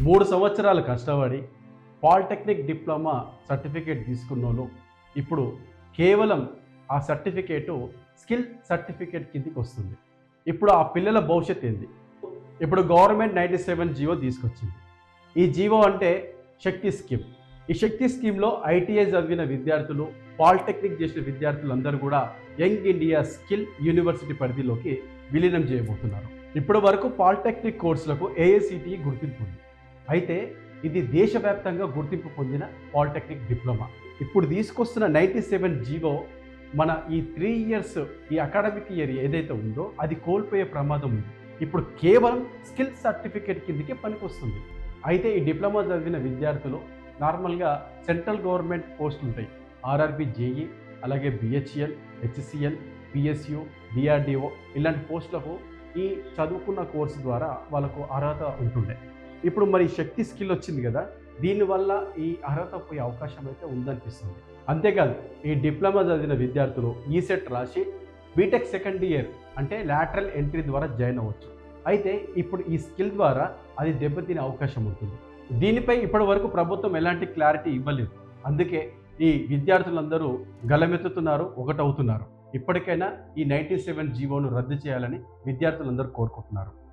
3 సంవత్సరాలు కష్టపడి polytechnic diploma certificate తీసుకున్నోళ్ళు ఇప్పుడు కేవలం ఆ సర్టిఫికేటు స్కిల్ సర్టిఫికేట్ కిందికి వస్తుంది. ఇప్పుడు ఆ పిల్లల భవిష్యత్ ఏంది? ఇప్పుడు గవర్నమెంట్ 97 జీవో తీసుకొచ్చింది. ఈ జీవో అంటే శక్తి స్కీమ్. ఈ శక్తి స్కీమ్‌లో ఐటీఐ చదివిన విద్యార్థులు, పాలిటెక్నిక్ చేసిన విద్యార్థులందరూ కూడా యంగ్ ఇండియా స్కిల్ యూనివర్సిటీ పరిధిలోకి విలీనం చేయబోతున్నారు. ఇప్పటి వరకు పాలిటెక్నిక్ కోర్సులకు ఏఐసిటిఈ గుర్తింపు ఉంది. అయితే ఇది దేశవ్యాప్తంగా గుర్తింపు పొందిన పాలిటెక్నిక్ డిప్లొమా. ఇప్పుడు తీసుకొస్తున్న 97 జీవో మన ఈ 3 ఇయర్స్ ఈ అకాడమిక్ ఇయర్ ఏదైతే ఉందో అది కోల్పోయే ప్రమాదం ఉంది. ఇప్పుడు కేవలం స్కిల్ సర్టిఫికేట్ కిందకే పనికొస్తుంది. అయితే ఈ డిప్లొమా చదివిన విద్యార్థులు నార్మల్గా సెంట్రల్ గవర్నమెంట్ పోస్టులు ఉంటాయి. ఆర్ఆర్బి జేఈ, అలాగే బిహెచ్ఎల్, హెచ్సిఎల్, పిఎస్యు, డిఆర్డిఓ ఇలాంటి పోస్టులకు ఈ చదువుకున్న కోర్సు ద్వారా వాళ్ళకు అర్హత ఉంటుండే. ఇప్పుడు మరి శక్తి స్కిల్ వచ్చింది కదా, దీనివల్ల ఈ అర్హత పోయే అవకాశం అయితే ఉందనిపిస్తుంది. అంతేకాదు ఈ డిప్లొమా చదివిన విద్యార్థులు ఈసెట్ రాసి బీటెక్ సెకండ్ ఇయర్ అంటే లాటరల్ ఎంట్రీ ద్వారా జాయిన్ అవ్వచ్చు. అయితే ఇప్పుడు ఈ స్కిల్ ద్వారా అది దెబ్బతినే అవకాశం ఉంటుంది. దీనిపై ఇప్పటి వరకు ప్రభుత్వం ఎలాంటి క్లారిటీ ఇవ్వలేదు. అందుకే ఈ విద్యార్థులందరూ గలమెత్తుతున్నారు, ఒకటవుతున్నారు. ఇప్పటికైనా ఈ 97 జీవోను రద్దు చేయాలని విద్యార్థులందరూ కోరుకుంటున్నారు.